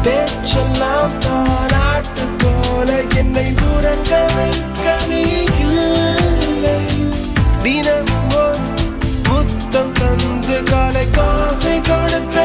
பேச்செல்லாம் தாராட்டு போல என்னை உறங்க வைக்க நீ இல்லை. தினமும் முத்தம் தந்து காலை காஃபி கொடுக்க